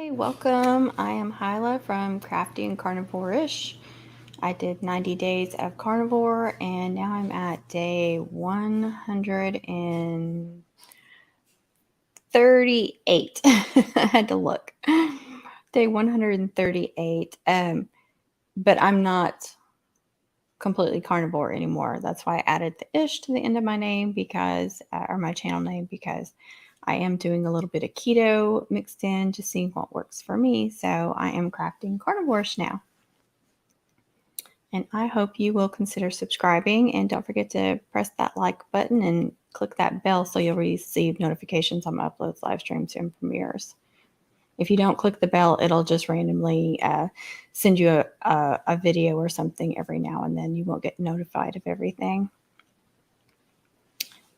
Hi, welcome. I am Hyla from Crafty and Carnivore-ish. I did 90 days of carnivore and now I'm at day 138. I had to look. Day 138. But I'm not completely carnivore anymore. That's why I added the ish to the end of my name or my channel name, because I am doing a little bit of keto mixed in, just seeing what works for me. So I am crafting Carnivore-ish now. And I hope you will consider subscribing, and don't forget to press that like button and click that bell so you'll receive notifications on my uploads, live streams, and premieres. If you don't click the bell, it'll just randomly send you a video or something every now and then. You won't get notified of everything.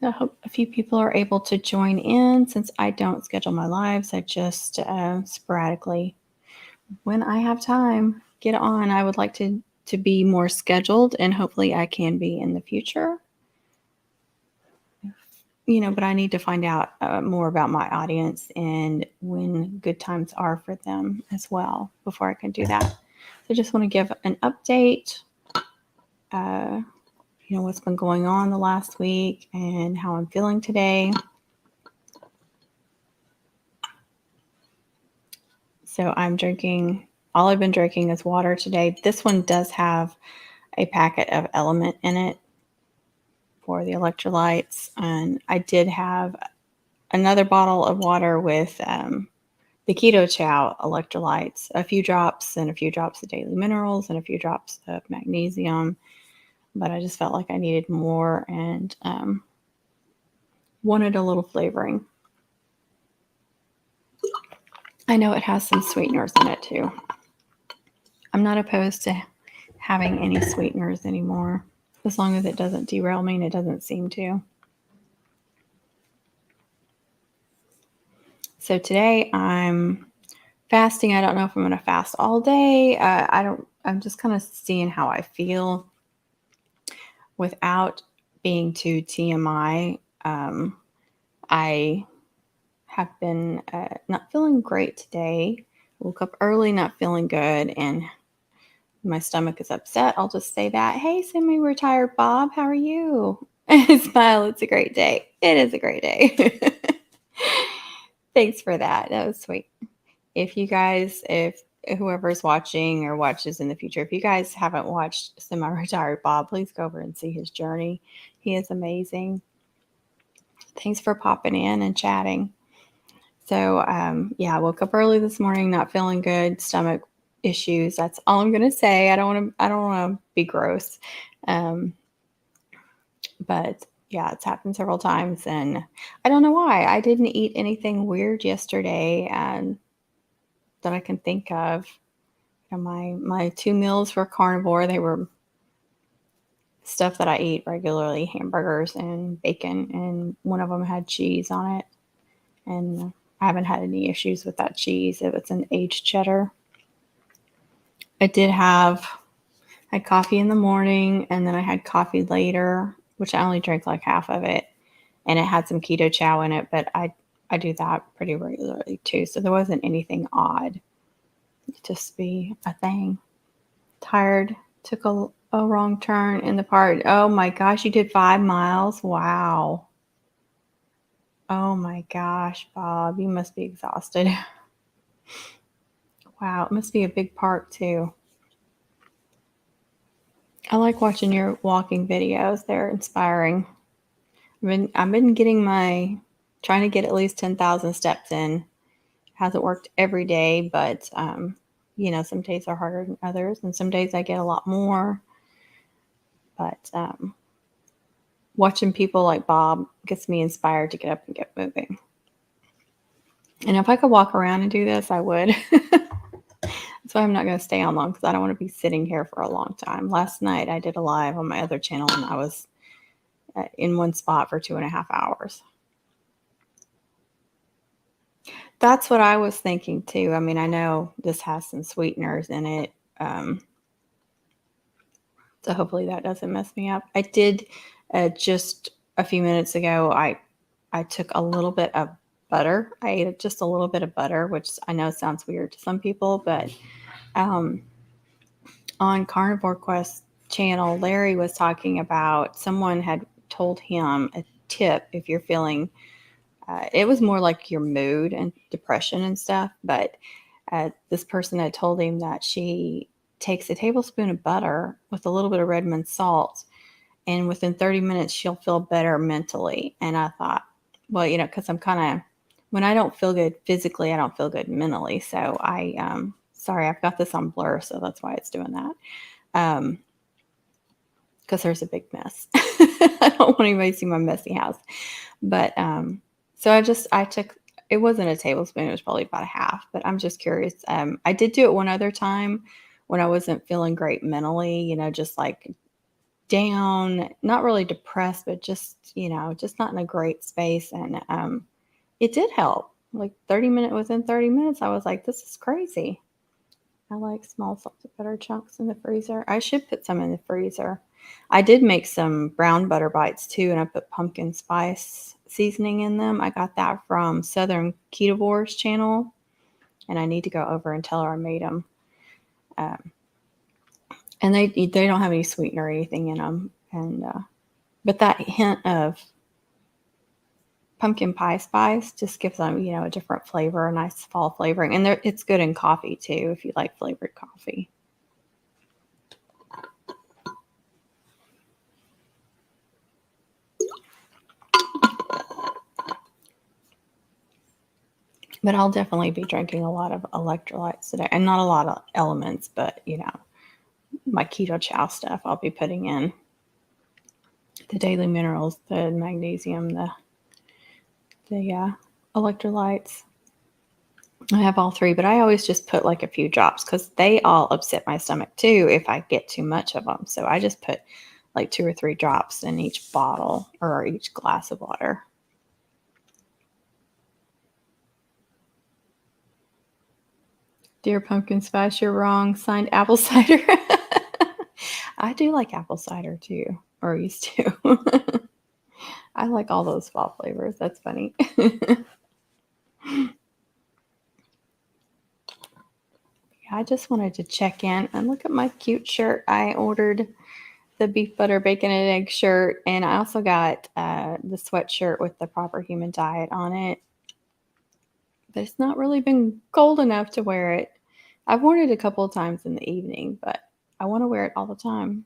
I hope a few people are able to join in since I don't schedule my lives. I just sporadically, when I have time, get on. I would like to be more scheduled, and hopefully I can be in the future. But I need to find out more about my audience and when good times are for them as well before I can do that. So I just want to give an update, what's been going on the last week and how I'm feeling today. So all I've been drinking is water today. This one does have a packet of Element in it for the electrolytes. And I did have another bottle of water with the Keto Chow electrolytes, a few drops of daily minerals and a few drops of magnesium. But I just felt like I needed more and wanted a little flavoring. I know it has some sweeteners in it too. I'm not opposed to having any sweeteners anymore, as long as it doesn't derail me, and it doesn't seem to. So today I'm fasting. I don't know if I'm going to fast all day. I'm just kind of seeing how I feel without being too TMI. I have been not feeling great today. Woke up early, not feeling good, and my stomach is upset. I'll just say that. Hey, semi-retired Bob, how are you? Smile. It's a great day. It is a great day. Thanks for that. That was sweet. If whoever's watching or watches in the future, if you guys haven't watched Semi-Retired Bob, please go over and see his journey. He is amazing. Thanks for popping in and chatting. So, I woke up early this morning, not feeling good, stomach issues. That's all I'm going to say. I don't want to be gross. But yeah, it's happened several times, and I don't know why. I didn't eat anything weird yesterday that I can think of. My 2 meals were carnivore. They were stuff that I eat regularly, hamburgers and bacon, and one of them had cheese on it. And I haven't had any issues with that cheese if it's an aged cheddar. I had coffee in the morning, and then I had coffee later, which I only drank like half of it. And it had some Keto Chow in it, but I do that pretty regularly too. So there wasn't anything odd. It'd just be a thing. Tired, took a wrong turn in the park. Oh my gosh, you did 5 miles? Wow. Oh my gosh, Bob, you must be exhausted. Wow, it must be a big park too. I like watching your walking videos. They're inspiring. I've been trying to get at least 10,000 steps in. Hasn't worked every day, but some days are harder than others, and some days I get a lot more. But watching people like Bob gets me inspired to get up and get moving. And if I could walk around and do this, I would. That's why I'm not going to stay on long, because I don't want to be sitting here for a long time. Last night I did a live on my other channel, and I was in one spot for 2.5 hours. That's what I was thinking too. I mean, I know this has some sweeteners in it. So hopefully that doesn't mess me up. I did just a few minutes ago, I took a little bit of butter. I ate just a little bit of butter, which I know sounds weird to some people, but um, on Carnivore Quest channel, Larry was talking about someone had told him a tip if you're feeling, it was more like your mood and depression and stuff, but this person had told him that she takes a tablespoon of butter with a little bit of Redmond salt, and within 30 minutes, she'll feel better mentally. And I thought, well, because I'm kind of, when I don't feel good physically, I don't feel good mentally. So sorry, I've got this on blur, so that's why it's doing that. Because there's a big mess. I don't want anybody to see my messy house. But so I took, it wasn't a tablespoon, it was probably about a half, but I'm just curious. I did do it one other time when I wasn't feeling great mentally, just like down, not really depressed, but just, just not in a great space. And it did help. Like within 30 minutes, I was like, this is crazy. I like small salted butter chunks in the freezer. I should put some in the freezer. I did make some brown butter bites too, and I put pumpkin spice seasoning in them. I got that from Southern Ketovore's channel, and I need to go over and tell her I made them. And they don't have any sweetener or anything in them, and but that hint of pumpkin pie spice just gives them, a different flavor, a nice fall flavoring, and it's good in coffee too if you like flavored coffee. But I'll definitely be drinking a lot of electrolytes today, and not a lot of elements, but my Keto Chow stuff I'll be putting in. The daily minerals, the magnesium, the electrolytes. I have all three, but I always just put like a few drops because they all upset my stomach too if I get too much of them. So I just put like 2 or 3 drops in each bottle or each glass of water. Dear pumpkin spice, you're wrong. Signed, apple cider. I do like apple cider too, or used to. I like all those fall flavors. That's funny. I just wanted to check in and look at my cute shirt. I ordered the beef, butter, bacon, and egg shirt, and I also got the sweatshirt with the proper human diet on it. But it's not really been cold enough to wear it. I've worn it a couple of times in the evening, but I want to wear it all the time.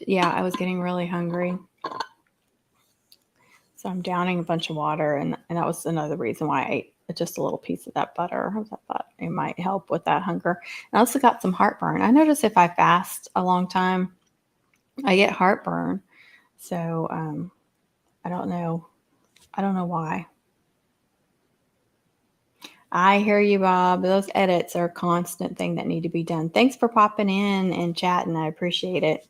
Yeah, I was getting really hungry. So I'm downing a bunch of water, and that was another reason why I ate just a little piece of that butter. I thought it might help with that hunger. And I also got some heartburn. I notice if I fast a long time, I get heartburn. So I don't know. I don't know why. I hear you, Bob. Those edits are a constant thing that need to be done. Thanks for popping in and chatting. I appreciate it.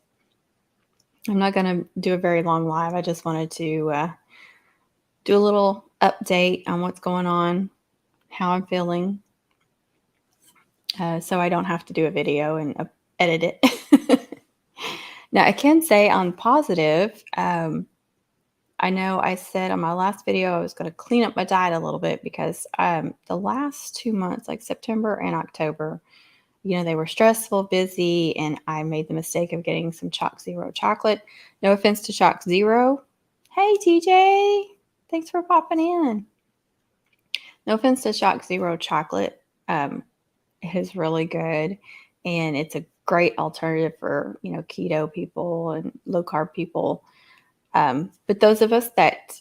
I'm not going to do a very long live. I just wanted to do a little update on what's going on, how I'm feeling, so I don't have to do a video and edit it. Now, I can say on positive, I know I said on my last video I was going to clean up my diet a little bit because the last 2 months, like September and October, they were stressful, busy, and I made the mistake of getting some Chalk Zero chocolate. No offense to Chalk Zero. Hey, TJ. Thanks for popping in. No offense to Chalk Zero chocolate. It is really good, and it's a great alternative for, keto people and low carb people. But those of us that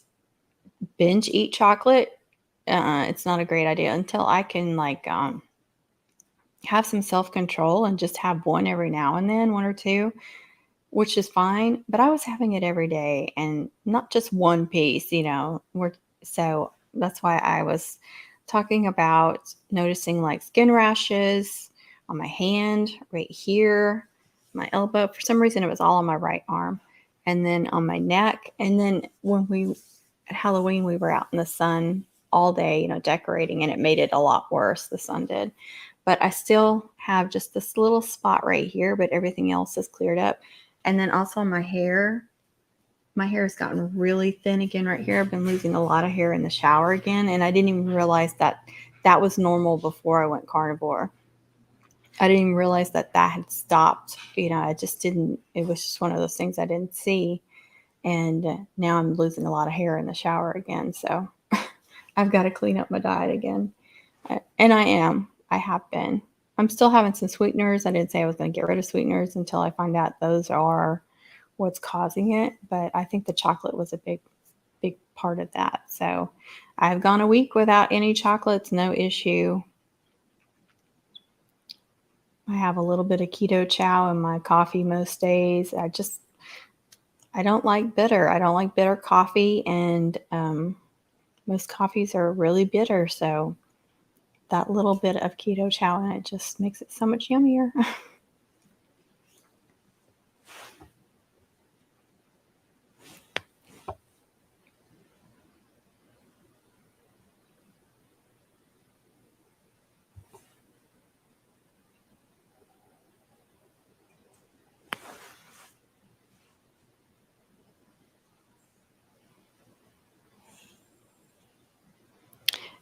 binge eat chocolate, it's not a great idea until I can have some self-control and just have one every now and then, 1 or 2, which is fine. But I was having it every day and not just one piece, so that's why I was talking about noticing like skin rashes on my hand, right here, my elbow. For some reason, it was all on my right arm, and then on my neck. And then at Halloween, we were out in the sun all day, decorating, and it made it a lot worse. The sun did. but I still have just this little spot right here, but everything else is cleared up. And then also my hair has gotten really thin again right here. I've been losing a lot of hair in the shower again, and I didn't even realize that that was normal before I went carnivore. I didn't even realize that that had stopped. I just didn't, it was just one of those things I didn't see. And now I'm losing a lot of hair in the shower again. So I've got to clean up my diet again. And I have been. I'm still having some sweeteners. I didn't say I was going to get rid of sweeteners until I find out those are what's causing it. But I think the chocolate was a big part of that. So I've gone a week without any chocolates, no issue. I have a little bit of Keto Chow in my coffee most days. I don't like bitter. I don't like bitter coffee, and most coffees are really bitter. So that little bit of Keto Chow in it just makes it so much yummier.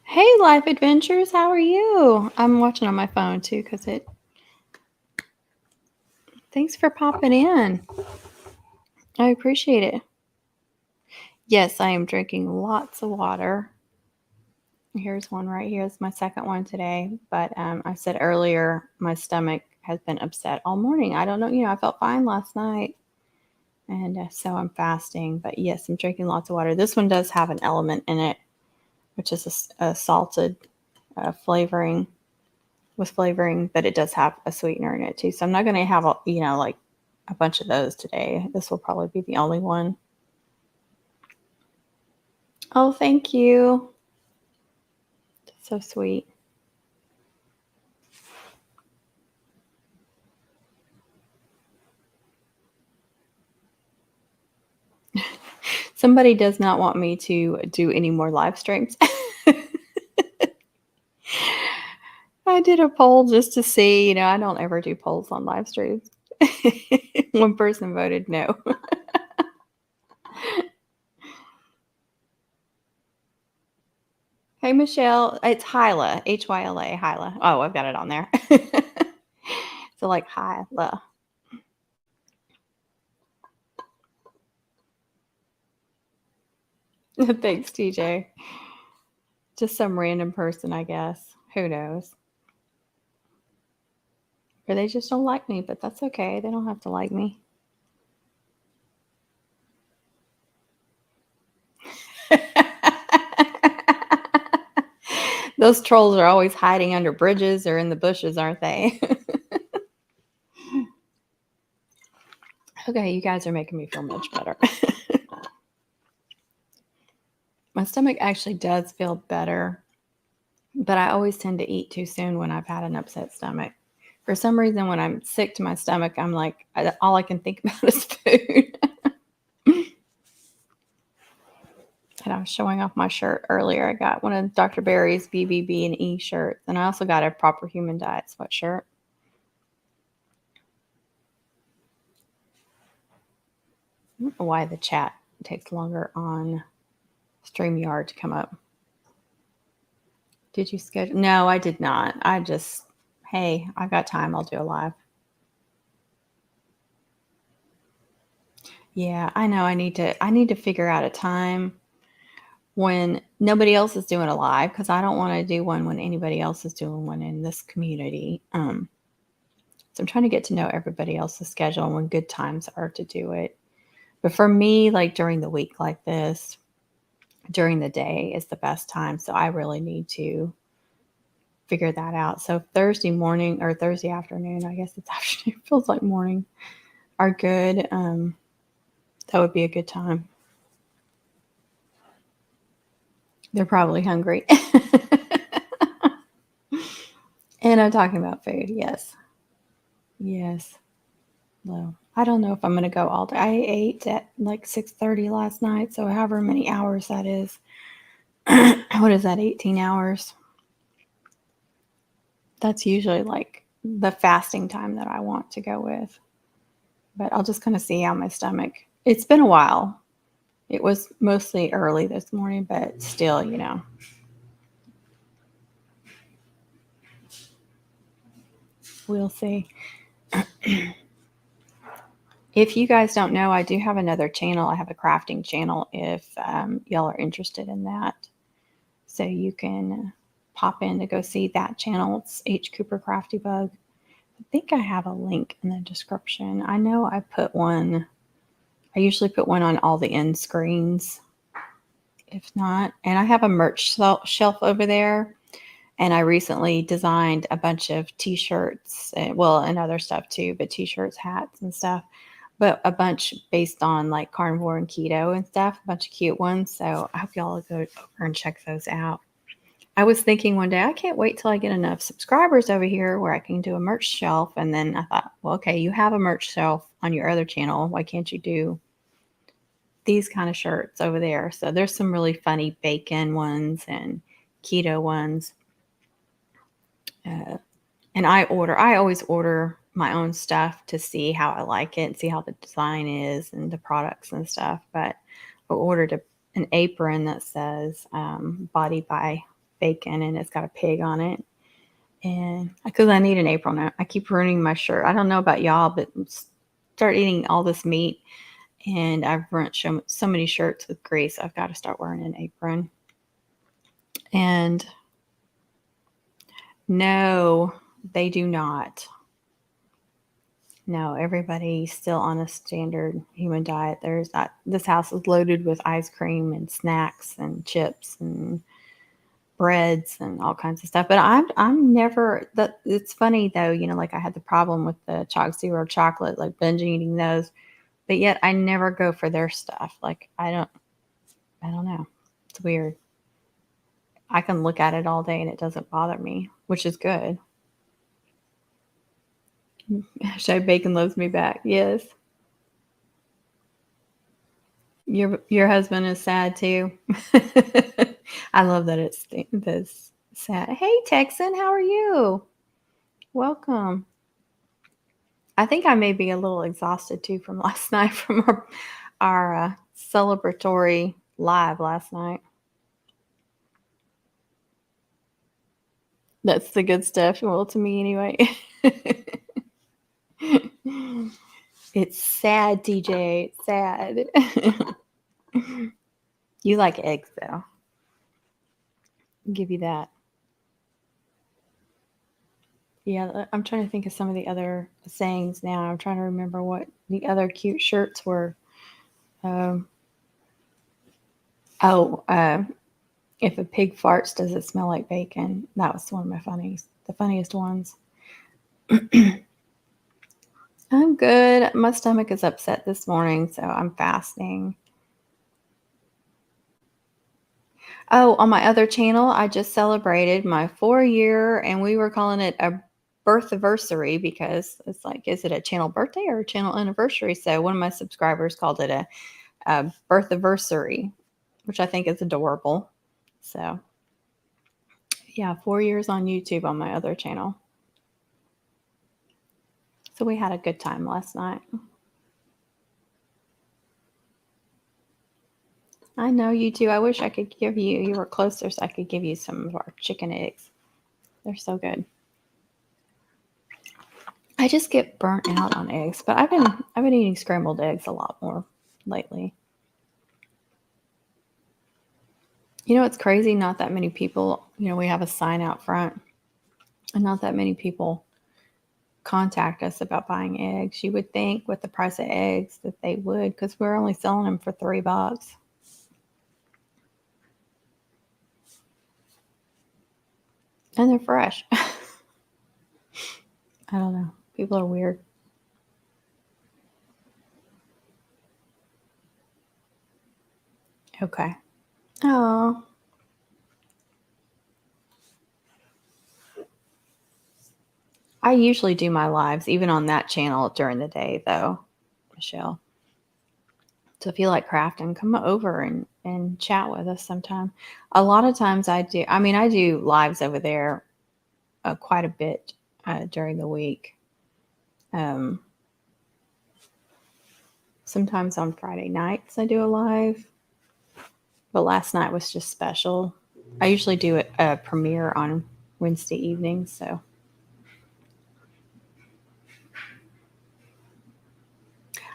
Hey, Life Adventures, how are you? I'm watching on my phone too because it. Thanks for popping in. I appreciate it. Yes, I am drinking lots of water. Here's one right here. It's my second one today. But I said earlier, my stomach has been upset all morning. I don't know. I felt fine last night. And so I'm fasting. But yes, I'm drinking lots of water. This one does have an element in it, which is a salted flavoring with flavoring, but it does have a sweetener in it too. So I'm not going to have, like a bunch of those today. This will probably be the only one. Oh, thank you. That's so sweet. Somebody does not want me to do any more live streams. I did a poll just to see, I don't ever do polls on live streams. One person voted no. Hey, Michelle. It's Hyla, Hyla, Hyla. Oh, I've got it on there. So like Hyla. Thanks, TJ. Just some random person, I guess. Who knows? Or they just don't like me, but that's okay. They don't have to like me. Those trolls are always hiding under bridges or in the bushes, aren't they? Okay, you guys are making me feel much better. My stomach actually does feel better, but I always tend to eat too soon when I've had an upset stomach. For some reason, when I'm sick to my stomach, I'm like, all I can think about is food. And I was showing off my shirt earlier. I got one of Dr. Barry's BBB and E shirts, and I also got a Proper Human Diet sweatshirt. I don't know why the chat takes longer on StreamYard to come up. Did you schedule? No, I did not. Hey, I've got time. I'll do a live. Yeah, I know. I need to figure out a time when nobody else is doing a live, because I don't want to do one when anybody else is doing one in this community. So I'm trying to get to know everybody else's schedule and when good times are to do it. But for me, like during the week like this, during the day is the best time. So I really need to figure that out. So Thursday morning or Thursday afternoon, I guess it's afternoon, feels like morning, are good. That would be a good time. They're probably hungry. And I'm talking about food. Yes. Yes. Well, I don't know if I'm going to go all day. I ate at like 6:30 last night. So however many hours that is. What is that? 18 hours. That's usually like the fasting time that I want to go with. But I'll just kind of see how my stomach. It's been a while. It was mostly early this morning, but still, we'll see. If you guys don't know, I do have another channel. I have a crafting channel if y'all are interested in that. So you can pop in to go see that channel. It's H. Cooper Crafty Bug. I think I have a link in the description. I know I put one. I usually put one on all the end screens. If not, and I have a merch shelf over there. And I recently designed a bunch of t-shirts, well, and other stuff too, but t-shirts, hats, and stuff. But a bunch based on like carnivore and keto and stuff, a bunch of cute ones. So I hope y'all will go over and check those out. I was thinking one day, I can't wait till I get enough subscribers over here where I can do a merch shelf. And then I thought, well, okay, you have a merch shelf on your other channel. Why can't you do these kind of shirts over there? So there's some really funny bacon ones and keto ones. Uh, and I always order my own stuff to see how I like it and see how the design is and the products and stuff. But I ordered an apron that says Body by Bacon, and it's got a pig on it. And because I need an apron, I keep ruining my shirt. I don't know about y'all, but start eating all this meat, and I've ruined so many shirts with grease. I've got to start wearing an apron. And no, they do not. No, everybody's still on a standard human diet. There's not. This house is loaded with ice cream and snacks and chips and breads and all kinds of stuff. But I'm never that. It's funny though, like I had the problem with the Choc Zero chocolate, like binge eating those, but yet I never go for their stuff. Like I don't know. It's weird. I can look at it all day and it doesn't bother me, which is good. Shay Bacon loves me back. Yes. Your husband is sad too. I love that it's this sad. Hey Texan, how are you? Welcome. I think I may be a little exhausted too from last night from our celebratory live last night. That's the good stuff. Well, to me anyway. It's sad, DJ. It's sad. You like eggs though. I'll give you that. Yeah, I'm trying to think of some of the other sayings now. I'm trying to remember what the other cute shirts were. Um, oh, if a pig farts, does it smell like bacon? That was one of the funniest ones. I'm good. My stomach is upset this morning, so I'm fasting. Oh, on my other channel, I just celebrated my 4 year, and we were calling it a birth anniversary because it's like, is it a channel birthday or a channel anniversary? So one of my subscribers called it a birth anniversary, which I think is adorable. So yeah, 4 years on YouTube on my other channel. So we had a good time last night. I know you too. I wish I could you were closer so I could give you some of our chicken eggs. They're so good. I just get burnt out on eggs, but I've been eating scrambled eggs a lot more lately. It's crazy. Not that many people. We have a sign out front, and not that many people contact us about buying eggs. You would think with the price of eggs that they would, because we're only selling them for $3. And they're fresh. I don't know. People are weird. Okay. Oh, I usually do my lives even on that channel during the day, though, Michelle. So if you like crafting, come over and chat with us sometime. A lot of times I do. I mean, I do lives over there quite a bit during the week. Sometimes on Friday nights I do a live, but last night was just special. I usually do a premiere on Wednesday evenings, so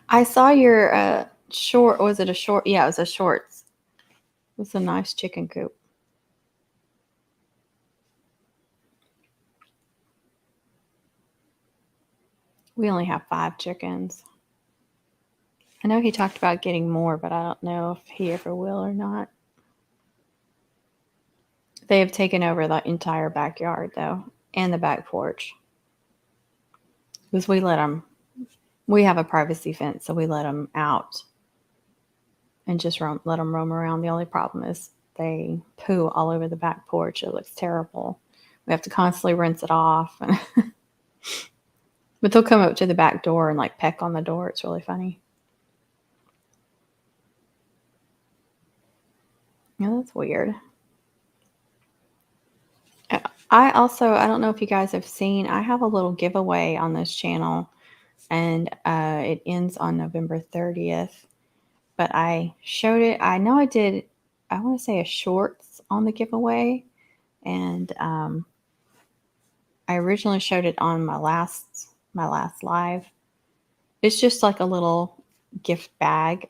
I saw your short. Was it a short? Yeah, it was a shorts. It was a nice chicken coop. We only have 5 chickens. I know he talked about getting more, but I don't know if he ever will or not. They have taken over the entire backyard, though, and the back porch. Because we let them, we have a privacy fence, so we let them out and just let them roam around. The only problem is they poo all over the back porch. It looks terrible. We have to constantly rinse it off. But they'll come up to the back door and like peck on the door. It's really funny. Yeah, that's weird. I don't know if you guys have seen, I have a little giveaway on this channel, and it ends on November 30th. But I showed it. I know I did, I want to say a shorts on the giveaway. And I originally showed it on my last live. It's just like a little gift bag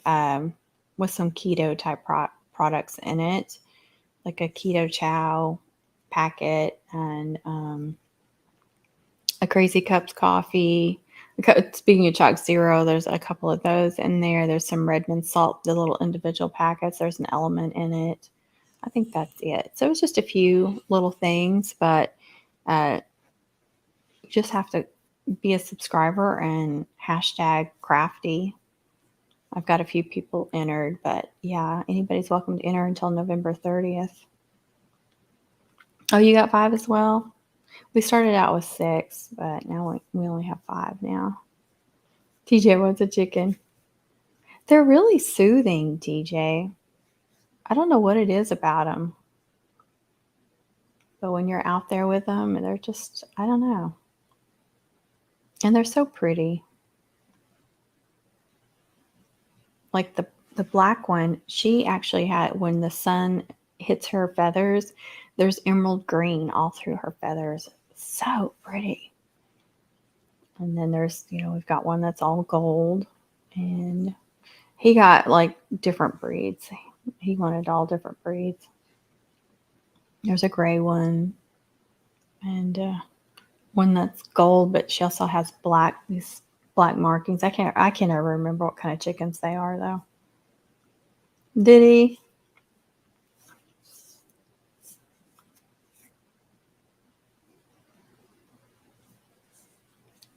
with some keto type products in it, like a Keto Chow packet and a Crazy Cups coffee. Speaking of Chalk Zero, there's a couple of those in there. There's some Redmond salt, the little individual packets. There's an element in it. I think that's it. So it's just a few little things, but you just have to be a subscriber and hashtag Crafty. I've got a few people entered, but yeah, anybody's welcome to enter until November 30th. Oh, you got 5 as well? We started out with 6, but now we only have 5 now. TJ wants a chicken. They're really soothing, TJ. I don't know what it is about them, but when you're out there with them, they're just, I don't know. And they're so pretty. Like the black one, she actually had, when the sun hits her feathers, there's emerald green all through her feathers. So pretty. And then there's, we've got one that's all gold, and he got like different breeds. He wanted all different breeds. There's a gray one and one that's gold, but she also has these black markings. I can't ever remember what kind of chickens they are though. Did he?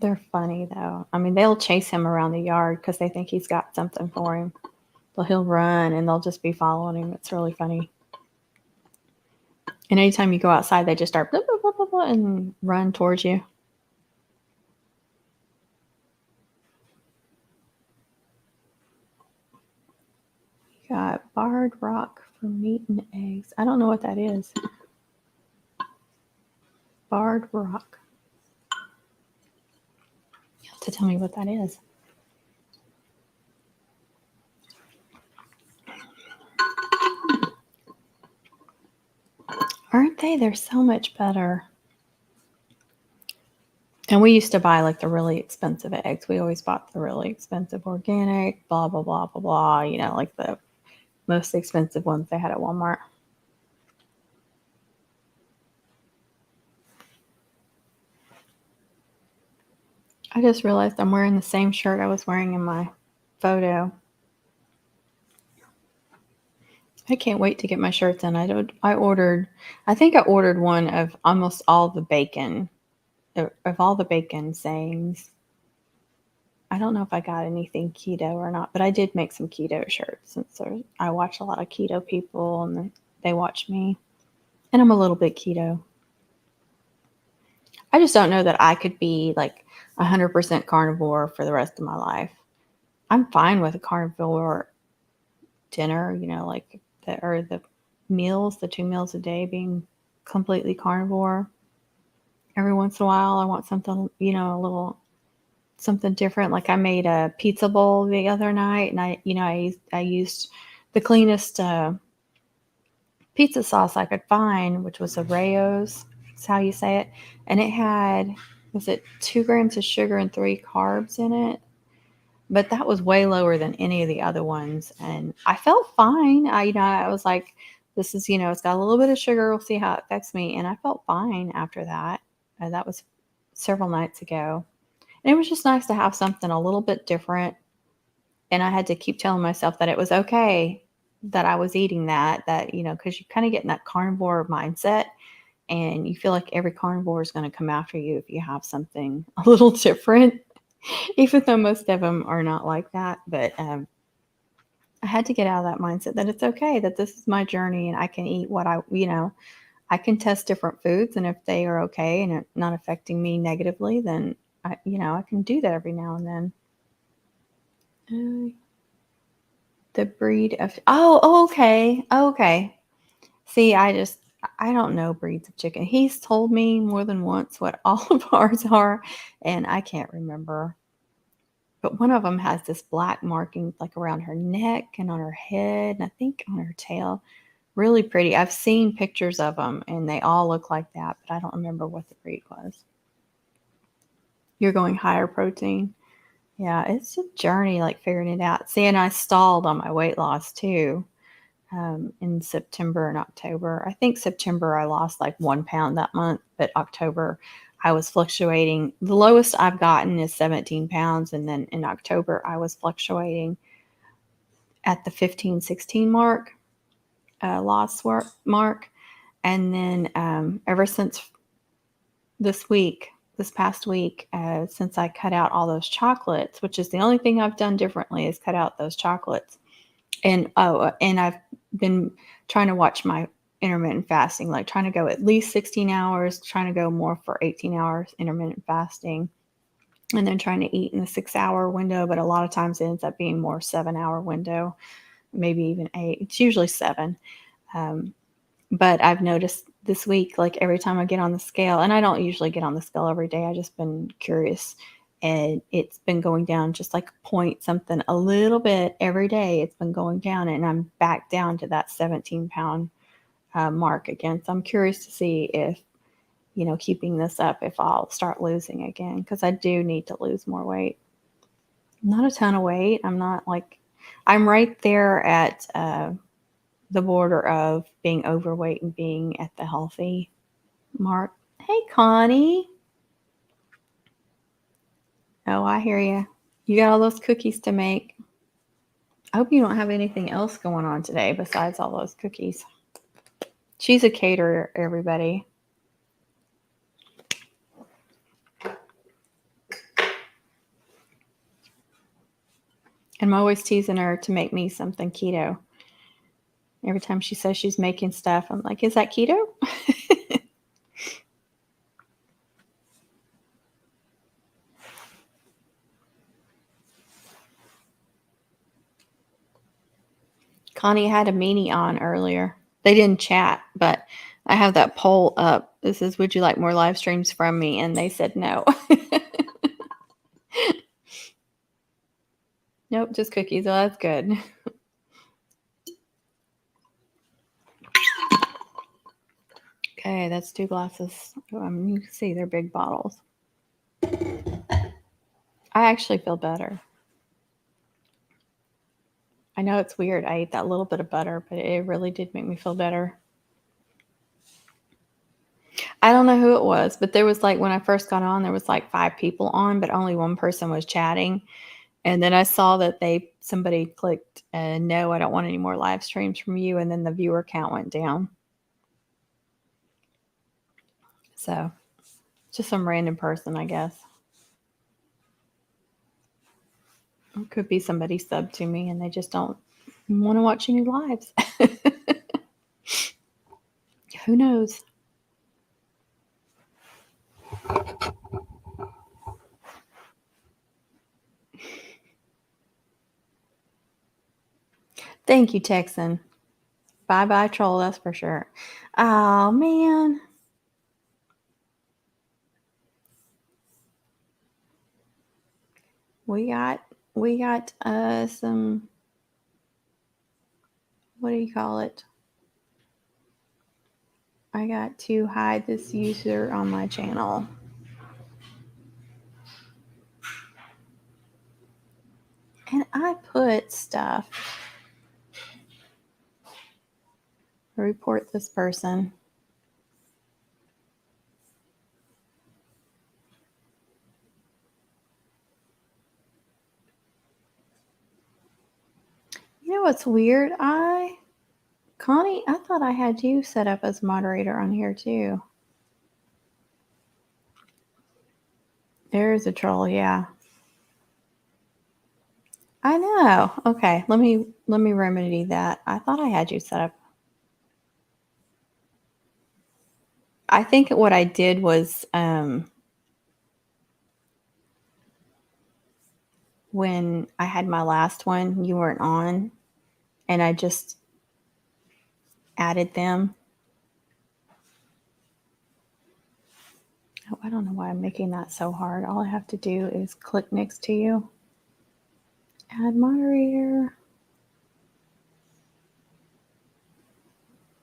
They're funny though. I mean, they'll chase him around the yard because they think he's got something for him. So he'll run and they'll just be following him. It's really funny. And anytime you go outside, they just start blah, blah, blah, blah, blah, and run towards you. You got barred rock for meat and eggs. I don't know what that is. Barred rock. You have to tell me what that is. Aren't they? They're so much better. And we used to buy like the really expensive eggs. We always bought the really expensive organic, blah, blah, blah, blah, blah. Like the most expensive ones they had at Walmart. I just realized I'm wearing the same shirt I was wearing in my photo. I can't wait to get my shirts in. I think I ordered one of almost all the bacon, of all the bacon sayings. I don't know if I got anything keto or not, but I did make some keto shirts since I watch a lot of keto people and they watch me. And I'm a little bit keto. I just don't know that I could be like 100% carnivore for the rest of my life. I'm fine with a carnivore dinner, like the meals, the 2 meals a day being completely carnivore. every once in a while, I want something, a little something different. Like I made a pizza bowl the other night, and I used the cleanest pizza sauce I could find, which was a Rayo's. That's how you say it. And it had, was it 2 grams of sugar and 3 carbs in it? But that was way lower than any of the other ones. And I felt fine. I was like, this is, it's got a little bit of sugar. We'll see how it affects me. And I felt fine after that. That was several nights ago. And it was just nice to have something a little bit different. And I had to keep telling myself that it was okay that I was eating that, because you kind of get in that carnivore mindset and you feel like every carnivore is going to come after you if you have something a little different, even though most of them are not like that. But I had to get out of that mindset that it's okay, that this is my journey and I can eat what I can test different foods. And if they are okay and are not affecting me negatively, then I can do that every now and then. The breed of, okay. Okay. See, I don't know breeds of chicken. He's told me more than once what all of ours are, and I can't remember. But one of them has this black marking like around her neck and on her head, and I think on her tail. Really pretty. I've seen pictures of them, and they all look like that, but I don't remember what the breed was. You're going higher protein. Yeah, it's a journey, like figuring it out. See, and I stalled on my weight loss too. In September and October. I think September I lost like 1 pound that month, but October I was fluctuating. The lowest I've gotten is 17 pounds. And then in October I was fluctuating at the 15, 16 mark, mark. And then ever since this past week, since I cut out all those chocolates, which is the only thing I've done differently is cut out those chocolates. And I've been trying to watch my intermittent fasting, like trying to go at least 16 hours, trying to go more for 18 hours intermittent fasting, and then trying to eat in the 6 hour window. But a lot of times it ends up being more 7 hour window, maybe even 8. It's usually 7. Um, but I've noticed this week, like every time I get on the scale, and I don't usually get on the scale every day, I just been curious. And it's been going down just like point something a little bit every day. It's been going down, and I'm back down to that 17 pound mark again. So I'm curious to see if, keeping this up, if I'll start losing again, because I do need to lose more weight. Not a ton of weight. I'm right there at the border of being overweight and being at the healthy mark. Hey, Connie. Oh, I hear you. You got all those cookies to make. I hope you don't have anything else going on today besides all those cookies. She's a caterer, everybody. And I'm always teasing her to make me something keto. Every time she says she's making stuff, I'm like, is that keto? Connie had a meanie on earlier. They didn't chat, but I have that poll up. This is, would you like more live streams from me? And they said no. Nope, just cookies. Oh, that's good. Okay, that's 2 glasses. You can see they're big bottles. I actually feel better. I know it's weird. I ate that little bit of butter, but it really did make me feel better. I don't know who it was, but there was like when I first got on, there was like 5 people on, but only one person was chatting. And then I saw that somebody clicked, no, I don't want any more live streams from you. And then the viewer count went down. So just some random person, I guess. It could be somebody subbed to me and they just don't want to watch any lives. Who knows? Thank you, Texan. Bye bye, troll, that's for sure. Oh, man. We got some, what do you call it? I got to hide this user on my channel. And I put stuff. Report this person. You know what's weird? Connie, I thought I had you set up as moderator on here too. There's a troll, yeah. I know. Okay, let me remedy that. I thought I had you set up. I think what I did was when I had my last one, you weren't on, and I just added them. Oh, I don't know why I'm making that so hard. All I have to do is click next to you. Add moderator.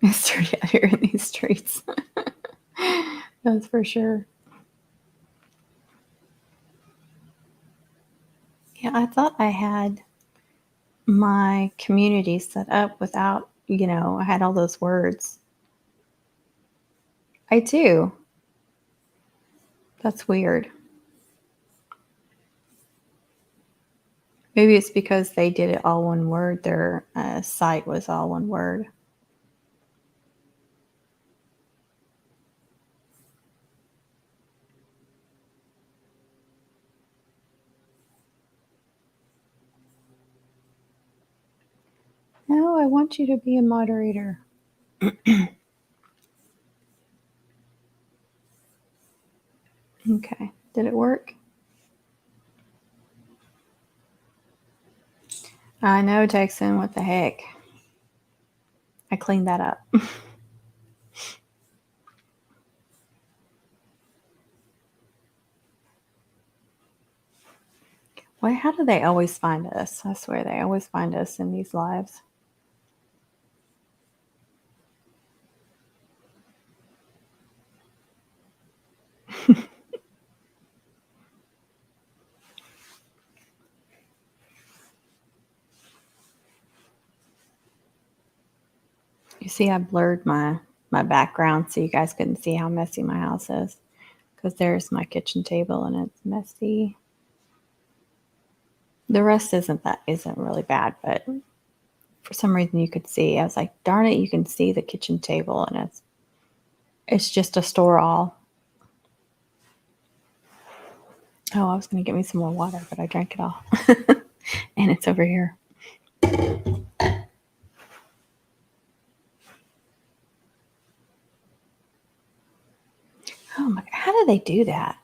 It's dirty out here in these streets. That's for sure. Yeah, I thought I had my community set up without, I had all those words. I do. That's weird. Maybe it's because they did it all one word. Their site was all one word. No, I want you to be a moderator. Okay. Did it work? I know, Texan. What the heck? I cleaned that up. Why? How do they always find us? I swear they always find us in these lives. You see, I blurred my background so you guys couldn't see how messy my house is. Because there's my kitchen table and it's messy. The rest isn't really bad, but for some reason you could see. I was like, darn it, you can see the kitchen table and it's just a store all. Oh, I was gonna get me some more water, but I drank it all. And it's over here. Oh my god, how do they do that?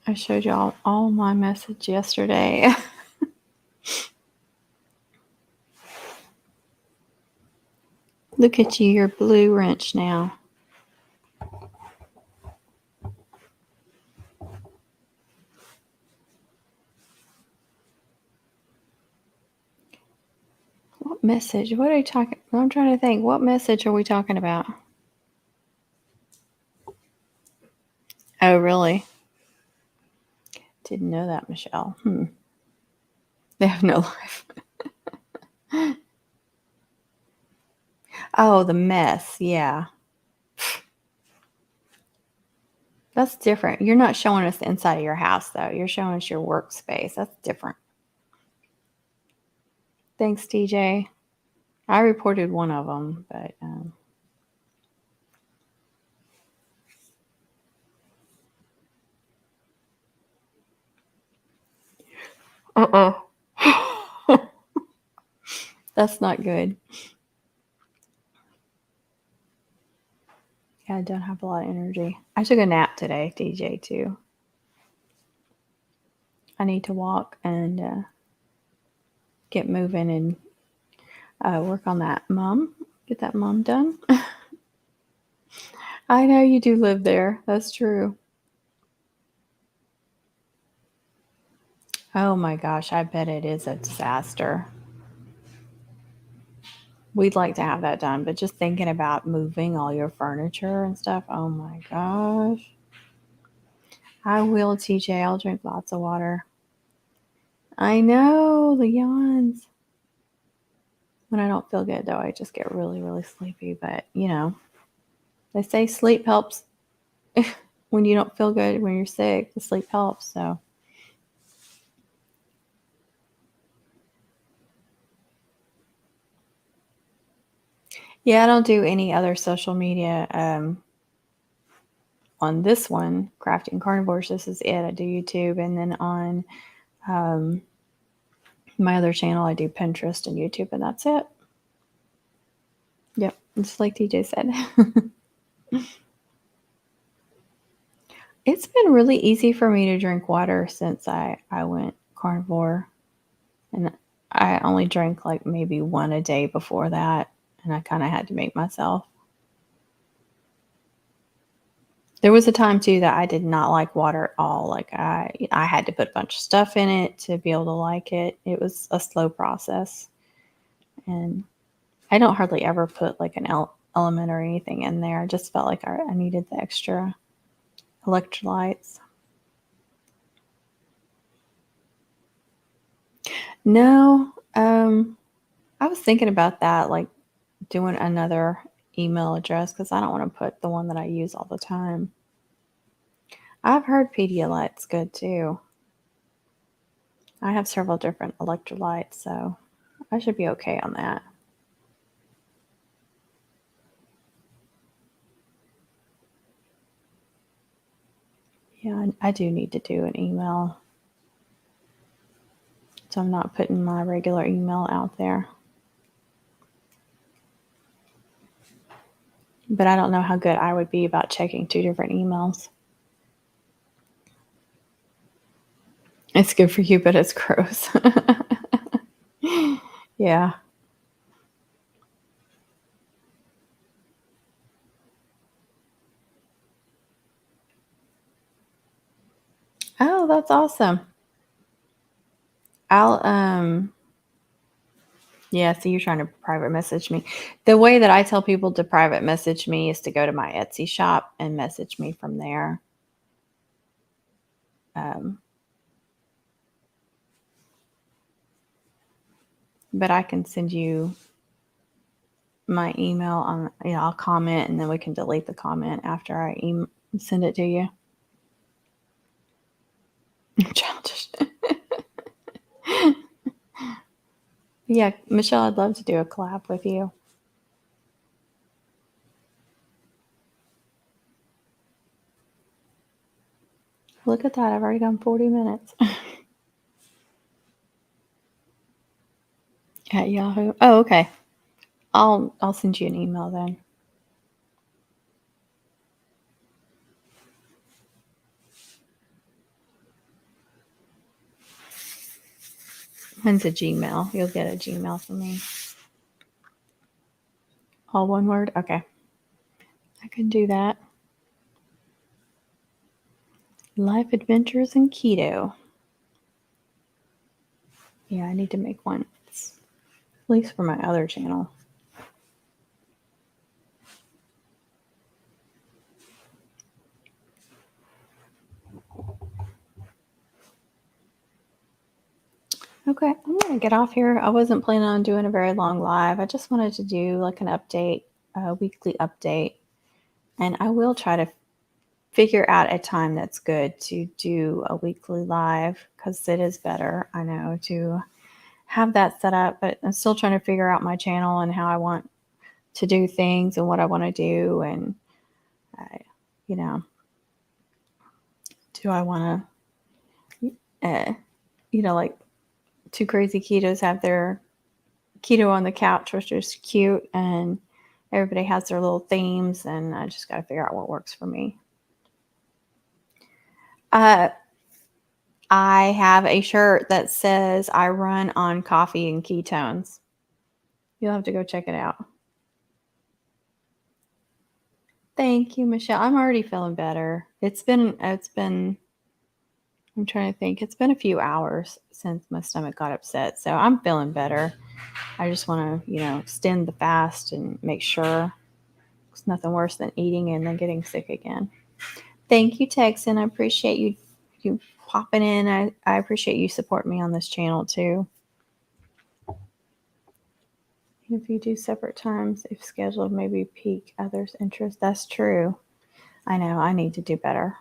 I showed y'all all my message yesterday. Look at you, you're blue wrench now. What message? What are you talking? I'm trying to think. What message are we talking about? Oh, really? Didn't know that, Michelle. They have no life. Oh, the mess. Yeah. That's different. You're not showing us the inside of your house, though. You're showing us your workspace. That's different. Thanks, TJ. I reported one of them, but that's not good. Yeah, I don't have a lot of energy. I took a nap today, TJ, too. I need to walk and get moving and work on that. Mom, Get that mom done. I know you do live there. That's true. Oh my gosh, I bet it is a disaster. We'd like to have that done, but just thinking about moving all your furniture and stuff, oh my gosh. I will, TJ. I'll drink lots of water. I know, the yawns. When I don't feel good, though, I just get really, really sleepy. But, they say sleep helps when you don't feel good, when you're sick, the sleep helps. So, yeah, I don't do any other social media on this one, Crafty and Carnivore-ish. This is it. I do YouTube. And then on um, my other channel, I do Pinterest and YouTube, and that's it. Yep, just like TJ said. It's been really easy for me to drink water since I went carnivore. And I only drank like maybe one a day before that. And I kind of had to make myself. There was a time too that I did not like water at all. Like I had to put a bunch of stuff in it to be able to like it. It was a slow process. And I don't hardly ever put like an element or anything in there. I just felt like I needed the extra electrolytes. No, I was thinking about that, like doing another email address because I don't want to put the one that I use all the time. I've heard Pedialyte's good too. I have several different electrolytes, so I should be okay on that. Yeah, I do need to do an email. So I'm not putting my regular email out there. But I don't know how good I would be about checking two different emails. It's good for you, but it's gross. Yeah. Oh, that's awesome. I'll Yeah, so you're trying to private message me. The way that I tell people to private message me is to go to my Etsy shop and message me from there. Um, but I can send you my email on, I'll comment and then we can delete the comment after I send it to you. Childish. Yeah, Michelle, I'd love to do a collab with you. Look at that. I've already done 40 minutes. At Yahoo. Oh, okay. I'll send you an email then. Mine's a Gmail. You'll get a Gmail from me. All one word? Okay. I can do that. Life Adventures in Keto. Yeah, I need to make one. At least for my other channel. Okay, I'm going to get off here. I wasn't planning on doing a very long live. I just wanted to do like an update, a weekly update. And I will try to figure out a time that's good to do a weekly live because it is better, I know, to have that set up. But I'm still trying to figure out my channel and how I want to do things and what I want to do. And, you know, do I want to, like Two Crazy Ketos have their keto on the couch, which is cute. And everybody has their little themes. And I just got to figure out what works for me. I have a shirt that says I run on coffee and ketones. You'll have to go check it out. Thank you, Michelle. I'm already feeling better. I'm trying to think. It's been a few hours since my stomach got upset, so I'm feeling better. I just want to, extend the fast and make sure it's nothing worse than eating and then getting sick again. Thank you, Texan. I appreciate you popping in. I appreciate you supporting me on this channel too. If you do separate times, if scheduled, maybe pique others' interest. That's true. I know I need to do better.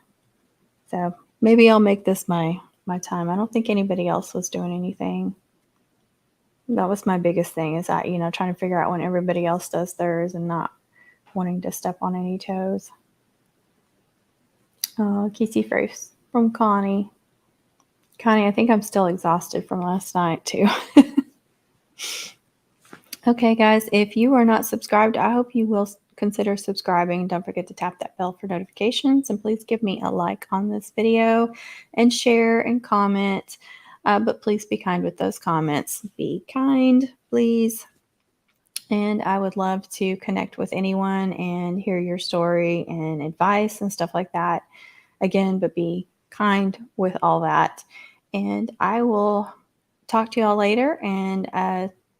So maybe I'll make this my time. I don't think anybody else was doing anything. That was my biggest thing is that, trying to figure out when everybody else does theirs and not wanting to step on any toes. Kissy first from Connie. Connie, I think I'm still exhausted from last night too. Okay, guys, if you are not subscribed, I hope you will consider subscribing. Don't forget to tap that bell for notifications, and please give me a like on this video and share and comment. But please be kind with those comments. Be kind, please. And I would love to connect with anyone and hear your story and advice and stuff like that. Again, but be kind with all that. And I will talk to you all later. And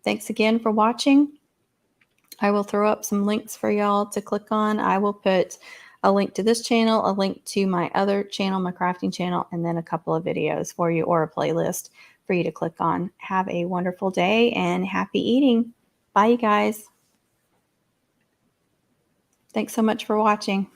thanks again for watching. I will throw up some links for y'all to click on. I will put a link to this channel, a link to my other channel, my crafting channel, and then a couple of videos for you or a playlist for you to click on. Have a wonderful day and happy eating. Bye, you guys. Thanks so much for watching.